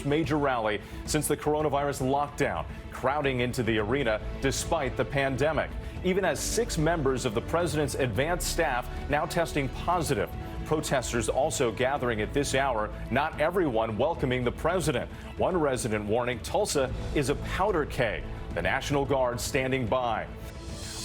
major rally since the coronavirus lockdown, crowding into the arena despite the pandemic, even as 6 members of the president's advanced staff now testing positive. Protesters also gathering at this hour, not everyone welcoming the president. One resident warning Tulsa is a powder keg, the National Guard standing by.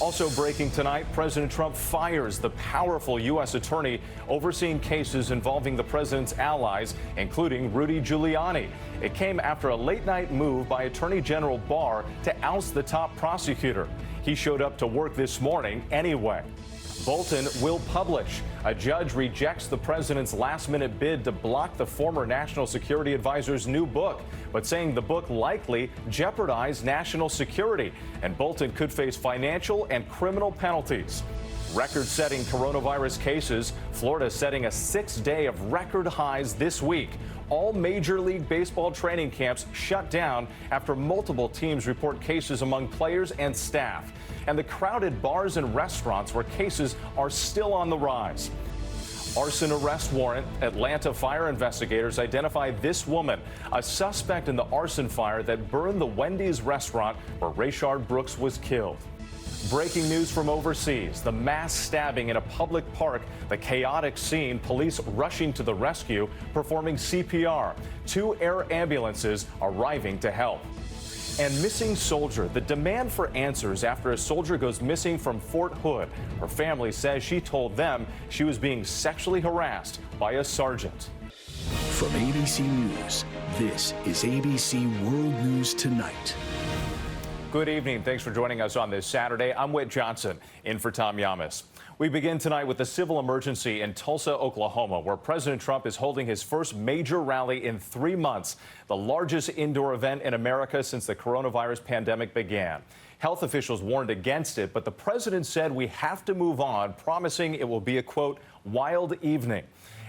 Also breaking tonight, President Trump fires the powerful U.S. attorney overseeing cases involving the president's allies, including Rudy Giuliani. It came after a late-night move by Attorney General Barr to oust the top prosecutor. He showed up to work this morning anyway. Bolton will publish. A judge rejects the president's last-minute bid to block the former national security advisor's new book, but saying the book likely jeopardized national security, and Bolton could face financial and criminal penalties. Record-setting coronavirus cases, Florida setting a 6th day of record highs this week. All Major League Baseball training camps shut down after multiple teams report cases among players and staff. And the crowded bars and restaurants where cases are still on the rise. Arson arrest warrant. Atlanta fire investigators identified this woman, a suspect in the arson fire that burned the Wendy's restaurant where Rayshard Brooks was killed. Breaking news from overseas, the mass stabbing in a public park, the chaotic scene, police rushing to the rescue, performing CPR, 2 air ambulances arriving to help. And missing soldier, the demand for answers after a soldier goes missing from Fort Hood. Her family says she told them she was being sexually harassed by a sergeant. From ABC News, this is ABC World News Tonight. Good evening. Thanks for joining us on this Saturday. I'm Whit Johnson, in for Tom Yamas. We begin tonight with a civil emergency in Tulsa, Oklahoma, where President Trump is holding his first major rally in 3 months, the largest indoor event in America since the coronavirus pandemic began. Health officials warned against it, but the president said we have to move on, promising it will be a, quote, wild evening.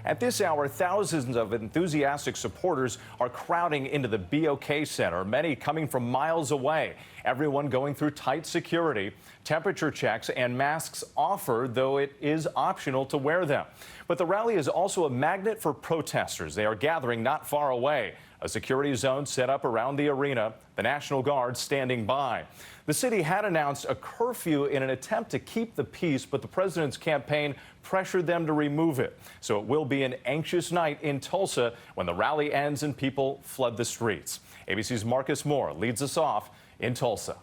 At this hour, thousands of enthusiastic supporters are crowding into the BOK Center, many coming from miles away. Everyone going through tight security, temperature checks, and masks offered, though it is optional to wear them. But the rally is also a magnet for protesters. They are gathering not far away. A security zone set up around the arena, the National Guard standing by. The city had announced a curfew in an attempt to keep the peace, but the president's campaign pressured them to remove it. So it will be an anxious night in Tulsa when the rally ends and people flood the streets. ABC's Marcus Moore leads us off in Tulsa.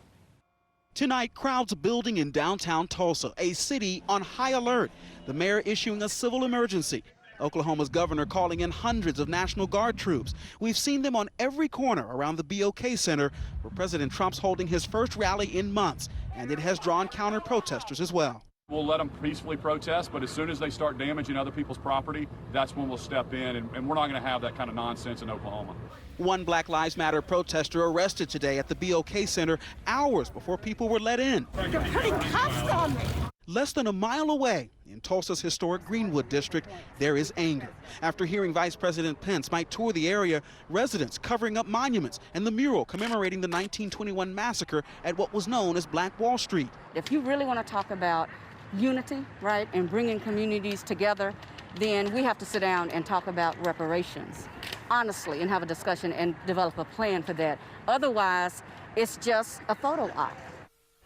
Tonight, crowds building in downtown Tulsa, a city on high alert. The mayor issuing a civil emergency. Oklahoma's governor calling in hundreds of National Guard troops. We've seen them on every corner around the BOK Center, where President Trump's holding his first rally in months, and it has drawn counter-protesters as well. We'll let them peacefully protest, but as soon as they start damaging other people's property, that's when we'll step in, and we're not going to have that kind of nonsense in Oklahoma. One Black Lives Matter protester arrested today at the BOK Center hours before people were let in. You're putting cuffs on me. Less than a mile away, in Tulsa's historic Greenwood district, there is anger. After hearing Vice President Pence might tour the area, residents covering up monuments and the mural commemorating the 1921 massacre at what was known as Black Wall Street. If you really want to talk about unity, right, and bringing communities together, then we have to sit down and talk about reparations, honestly, and have a discussion and develop a plan for that. Otherwise, it's just a photo op.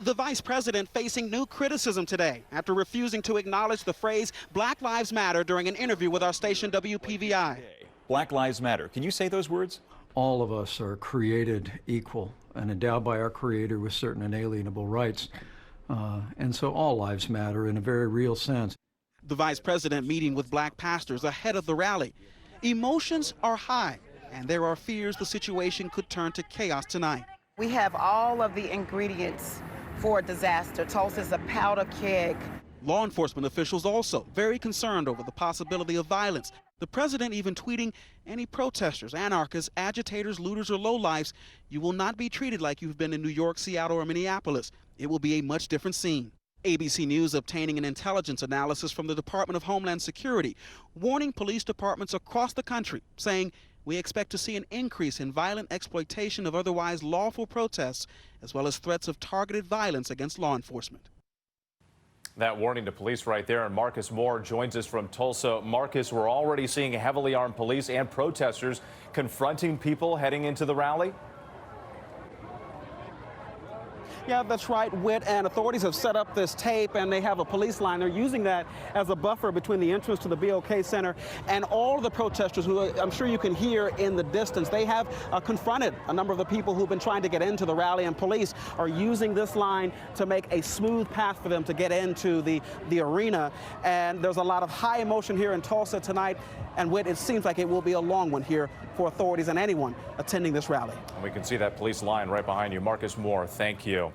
The vice president facing new criticism today after refusing to acknowledge the phrase Black Lives Matter during an interview with our station WPVI. Black Lives Matter. Can you say those words? All of us are created equal and endowed by our Creator with certain inalienable rights. And so all lives matter in a very real sense. The vice president meeting with black pastors ahead of the rally. Emotions are high, and there are fears the situation could turn to chaos tonight. We have all of the ingredients for a disaster. Tulsa's a powder keg. Law enforcement officials also very concerned over the possibility of violence. The president even tweeting, any protesters, anarchists, agitators, looters, or lowlifes, you will not be treated like you've been in New York, Seattle, or Minneapolis. It will be a much different scene. ABC News obtaining an intelligence analysis from the Department of Homeland Security, warning police departments across the country, saying we expect to see an increase in violent exploitation of otherwise lawful protests, as well as threats of targeted violence against law enforcement. That warning to police right there. And Marcus Moore joins us from Tulsa. Marcus, we're already seeing heavily armed police and protesters confronting people heading into the rally. Yeah, that's right, Whit, and authorities have set up this tape and they have a police line. They're using that as a buffer between the entrance to the BOK Center and all of the protesters who I'm sure you can hear in the distance. They have confronted a number of the people who've been trying to get into the rally, and police are using this line to make a smooth path for them to get into the arena. And there's a lot of high emotion here in Tulsa tonight, and Whit, it seems like it will be a long one here for authorities and anyone attending this rally. And we can see that police line right behind you. Marcus Moore, thank you.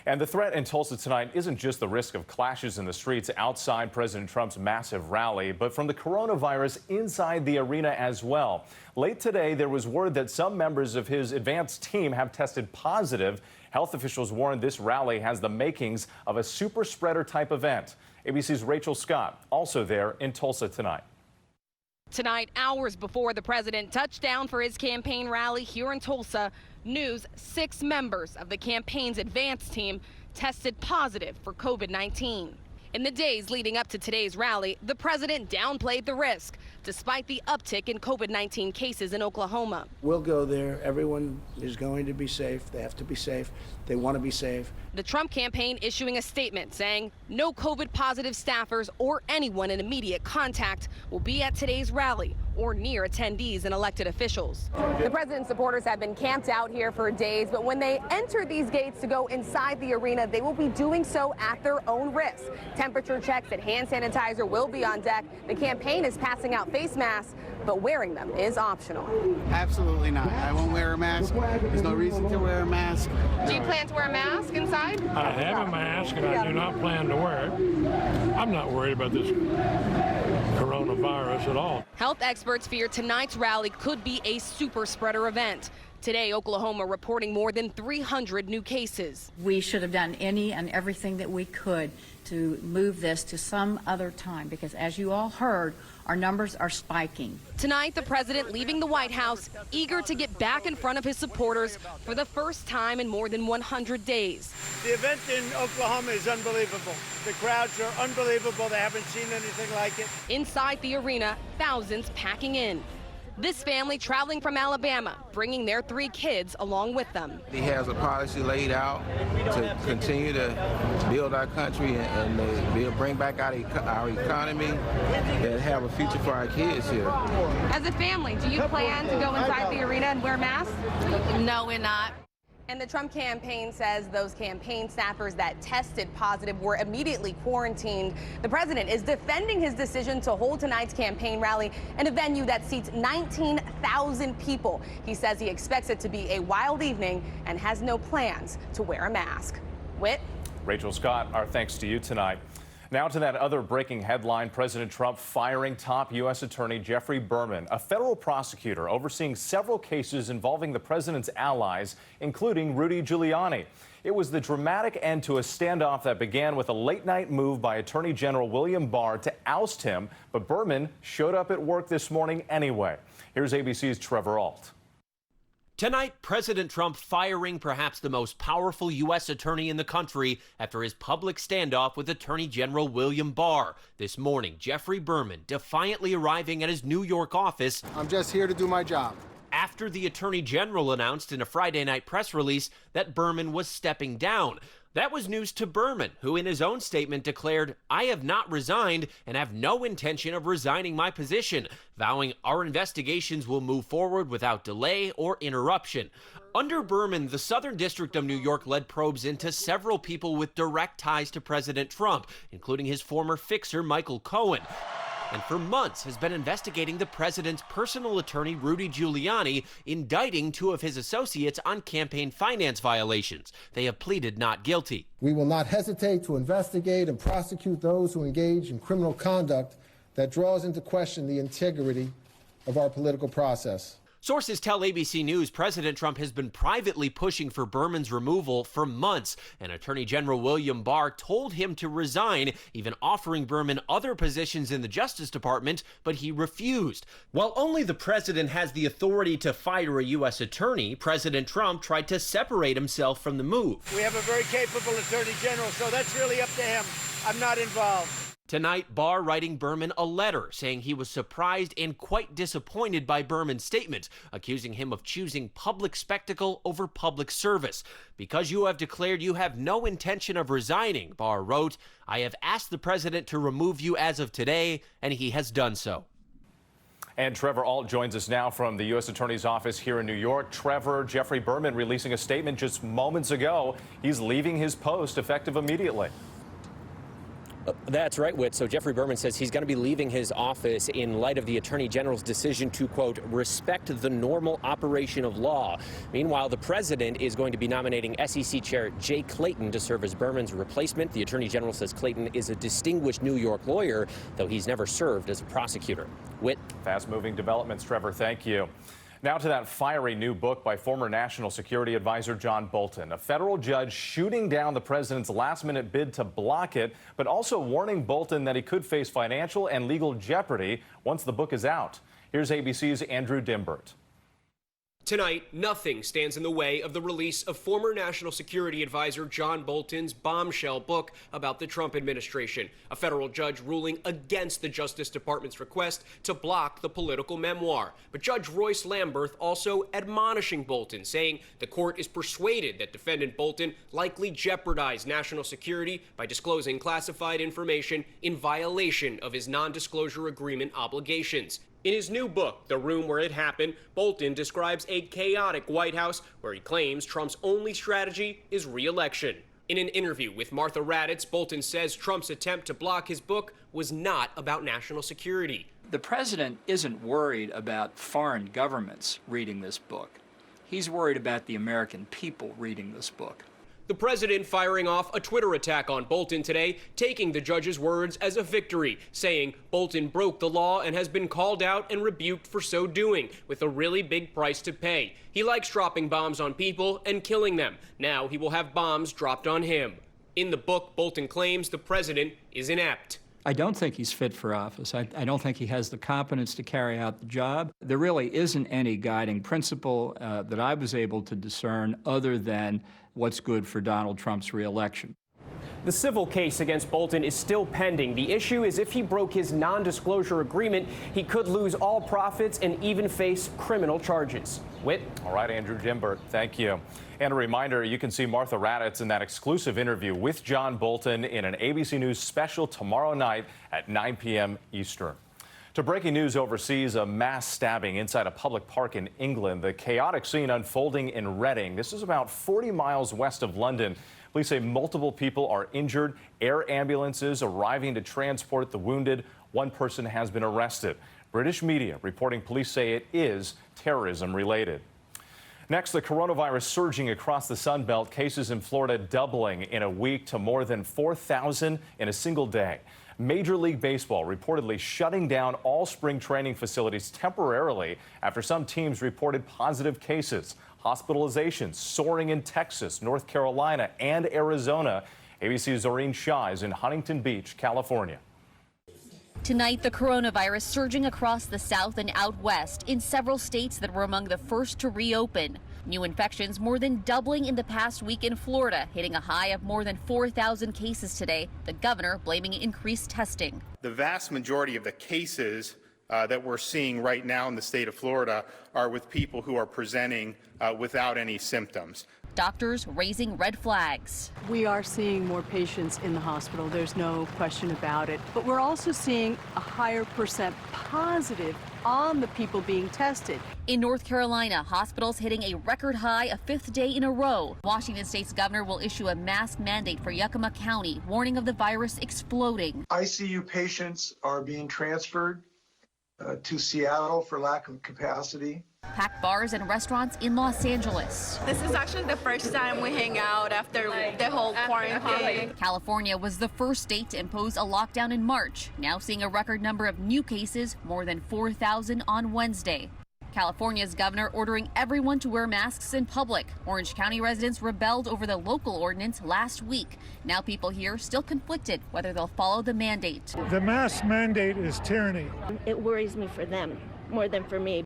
And the threat in Tulsa tonight isn't just the risk of clashes in the streets outside President Trump's massive rally, but from the coronavirus inside the arena as well. Late today, there was word that some members of his advanced team have tested positive. Health officials warned this rally has the makings of a super spreader type event. ABC's Rachel Scott also there in Tulsa tonight. Tonight, hours before the president touched down for his campaign rally here in Tulsa, news 6 members of the campaign's advance team tested positive for COVID-19. In the days leading up to today's rally, the president downplayed the risk, despite the uptick in COVID-19 cases in Oklahoma. We'll go there. Everyone is going to be safe. They have to be safe. They want to be safe. The Trump campaign issuing a statement saying no COVID-positive staffers or anyone in immediate contact will be at today's rally or near attendees and elected officials. The president's supporters have been camped out here for days, but when they enter these gates to go inside the arena, they will be doing so at their own risk. Temperature checks and hand sanitizer will be on deck. The campaign is passing out face masks, but wearing them is optional. Absolutely not. I won't wear a mask. There's no reason to wear a mask. Do you plan to wear a mask inside? I have a mask and I do not plan to wear it. I'm not worried about this coronavirus at all. Health experts fear tonight's rally could be a super spreader event. Today, Oklahoma reporting more than 300 new cases. We should have done any and everything that we could to move this to some other time because, as you all heard, our numbers are spiking. Tonight, the president leaving the White House, eager to get back in front of his supporters for the first time in more than 100 days. The event in Oklahoma is unbelievable. The crowds are unbelievable. They haven't seen anything like it. Inside the arena, thousands packing in. This family traveling from Alabama, bringing their 3 kids along with them. He has a policy laid out to continue to build our country and bring back our economy and have a future for our kids here. As a family, do you plan to go inside the arena and wear masks? No, we're not. And the Trump campaign says those campaign staffers that tested positive were immediately quarantined. The president is defending his decision to hold tonight's campaign rally in a venue that seats 19,000 people. He says he expects it to be a wild evening and has no plans to wear a mask. Whit? Rachel Scott, our thanks to you tonight. Now to that other breaking headline, President Trump firing top U.S. Attorney Geoffrey Berman, a federal prosecutor overseeing several cases involving the president's allies, including Rudy Giuliani. It was the dramatic end to a standoff that began with a late-night move by Attorney General William Barr to oust him, but Berman showed up at work this morning anyway. Here's ABC's Trevor Ault. Tonight, President Trump firing perhaps the most powerful U.S. attorney in the country after his public standoff with Attorney General William Barr. This morning, Geoffrey Berman defiantly arriving at his New York office. I'm just here to do my job. After the Attorney General announced in a Friday night press release that Berman was stepping down. That was news to Berman, who in his own statement declared, "I have not resigned and have no intention of resigning my position," vowing our investigations will move forward without delay or interruption. Under Berman, the Southern District of New York led probes into several people with direct ties to President Trump, including his former fixer, Michael Cohen. And for months has been investigating the president's personal attorney, Rudy Giuliani, indicting 2 of his associates on campaign finance violations. They have pleaded not guilty. We will not hesitate to investigate and prosecute those who engage in criminal conduct that draws into question the integrity of our political process. Sources tell ABC News President Trump has been privately pushing for Berman's removal for months, and Attorney General William Barr told him to resign, even offering Berman other positions in the Justice Department, but he refused. While only the president has the authority to fire a U.S. attorney, President Trump tried to separate himself from the move. We have a very capable Attorney General, so that's really up to him. I'm not involved. Tonight, Barr writing Berman a letter saying he was surprised and quite disappointed by Berman's statement, accusing him of choosing public spectacle over public service. Because you have declared you have no intention of resigning, Barr wrote, I have asked the president to remove you as of today, and he has done so. And Trevor Ault joins us now from the U.S. Attorney's Office here in New York. Trevor, Jeffrey Berman releasing a statement just moments ago. He's leaving his post effective immediately. That's right, Whit. So Jeffrey Berman says he's going to be leaving his office in light of the Attorney General's decision to, quote, respect the normal operation of law. Meanwhile, the president is going to be nominating SEC Chair Jay Clayton to serve as Berman's replacement. The Attorney General says Clayton is a distinguished New York lawyer, though he's never served as a prosecutor. Whit. Fast-moving developments, Trevor. Thank you. Now to that fiery new book by former National Security Advisor John Bolton. A federal judge shooting down the president's last-minute bid to block it, but also warning Bolton that he could face financial and legal jeopardy once the book is out. Here's ABC's Andrew Dimbert. Tonight, nothing stands in the way of the release of former National Security Advisor John Bolton's bombshell book about the Trump administration, a federal judge ruling against the Justice Department's request to block the political memoir. But Judge Royce Lamberth also admonishing Bolton, saying the court is persuaded that defendant Bolton likely jeopardized national security by disclosing classified information in violation of his non-disclosure agreement obligations. In his new book, The Room Where It Happened, Bolton describes a chaotic White House where he claims Trump's only strategy is re-election. In an interview with Martha Raddatz, Bolton says Trump's attempt to block his book was not about national security. The president isn't worried about foreign governments reading this book. He's worried about the American people reading this book. The president firing off a Twitter attack on Bolton today, taking the judge's words as a victory, saying Bolton broke the law and has been called out and rebuked for so doing, with a really big price to pay. He likes dropping bombs on people and killing them. Now he will have bombs dropped on him. In the book, Bolton claims the president is inept. I don't think he's fit for office. I don't think he has the competence to carry out the job. There really isn't any guiding principle that I was able to discern other than what's good for Donald Trump's reelection. The civil case against Bolton is still pending. The issue is if he broke his non-disclosure agreement, he could lose all profits and even face criminal charges. Whit. All right, Andrew Dimbert, thank you. And a reminder, you can see Martha Raddatz in that exclusive interview with John Bolton in an ABC News special tomorrow night at 9 p.m. Eastern. To breaking news overseas, a mass stabbing inside a public park in England. The chaotic scene unfolding in Reading. This is about 40 miles west of London. Police say multiple people are injured. Air ambulances arriving to transport the wounded. One person has been arrested. British media reporting police say it is terrorism related. Next, the coronavirus surging across the Sun Belt. Cases in Florida doubling in a week to more than 4,000 in a single day. Major League Baseball reportedly shutting down all spring training facilities temporarily after some teams reported positive cases. Hospitalizations soaring in Texas, North Carolina, and Arizona. ABC's Zoreen Shah is in Huntington Beach, California. Tonight, the coronavirus surging across the South and out west in several states that were among the first to reopen. New infections more than doubling in the past week in Florida, hitting a high of more than 4,000 cases today. The governor blaming increased testing. The vast majority of the cases that we're seeing right now in the state of Florida are with people who are presenting without any symptoms. Doctors raising red flags. We are seeing more patients in the hospital, there's no question about it. But we're also seeing a higher percent positive on the people being tested. In North Carolina, hospitals hitting a record high a fifth day in a row. Washington State's governor will issue a mask mandate for Yakima County, warning of the virus exploding. ICU patients are being transferred to Seattle for lack of capacity. Packed bars and restaurants in Los Angeles. This is actually the first time we hang out after the whole quarantine. California was the first state to impose a lockdown in March, now seeing a record number of new cases, more than 4,000 on Wednesday. California's governor ordering everyone to wear masks in public. Orange County residents rebelled over the local ordinance last week. Now people here still conflicted whether they'll follow the mandate. The mask mandate is tyranny. It worries me for them more than for me.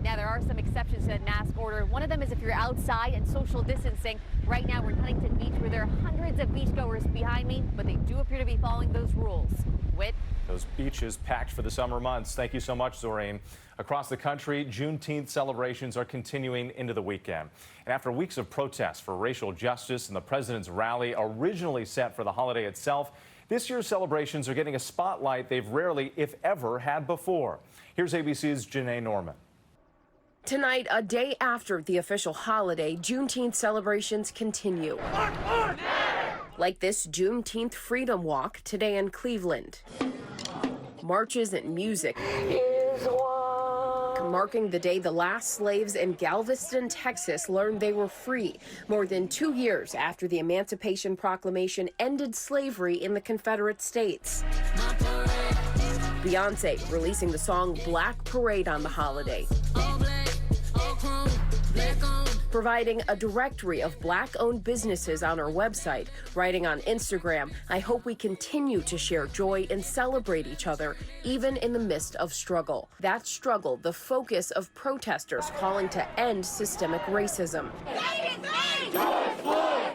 Now, there are some exceptions to that mask order. One of them is if you're outside and social distancing. Right now, we're in Huntington Beach where there are hundreds of beachgoers behind me, but they do appear to be following those rules. Whit? Those beaches packed for the summer months. Thank you so much, Zoraine. Across the country, Juneteenth celebrations are continuing into the weekend. And after weeks of protests for racial justice and the president's rally originally set for the holiday itself, this year's celebrations are getting a spotlight they've rarely, if ever, had before. Here's ABC's Janae Norman. Tonight, a day after the official holiday, Juneteenth celebrations continue. Like this Juneteenth Freedom Walk today in Cleveland. Marches and music. Marking the day the last slaves in Galveston, Texas learned they were free, more than 2 years after the Emancipation Proclamation ended slavery in the Confederate States. Beyonce releasing the song Black Parade on the holiday, providing a directory of Black-owned businesses on her website, writing on Instagram, "I hope we continue to share joy and celebrate each other, even in the midst of struggle." That struggle, the focus of protesters calling to end systemic racism.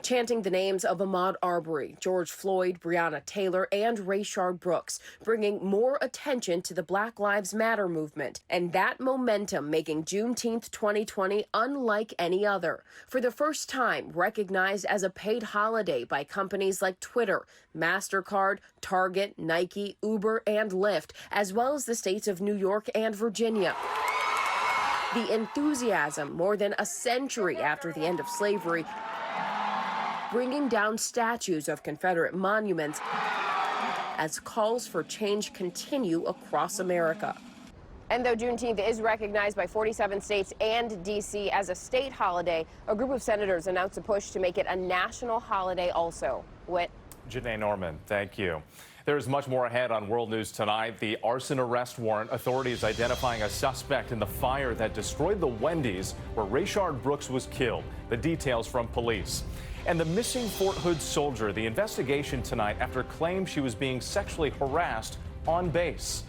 Chanting the names of Ahmaud Arbery, George Floyd, Breonna Taylor, and Rayshard Brooks, bringing more attention to the Black Lives Matter movement. And that momentum making Juneteenth 2020 unlike any other. For the first time, recognized as a paid holiday by companies like Twitter, MasterCard, Target, Nike, Uber, and Lyft, as well as the states of New York and Virginia. The enthusiasm more than a century after the end of slavery, bringing down statues of Confederate monuments as calls for change continue across America. And though Juneteenth is recognized by 47 states and D.C. as a state holiday, a group of senators announced a push to make it a national holiday also. Whit? Janae Norman, thank you. There is much more ahead on World News Tonight. The arson arrest warrant, authorities identifying a suspect in the fire that destroyed the Wendy's where Rayshard Brooks was killed. The details from police. And the missing Fort Hood soldier, the investigation tonight after claims she was being sexually harassed on base.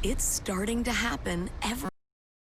It's starting to happen every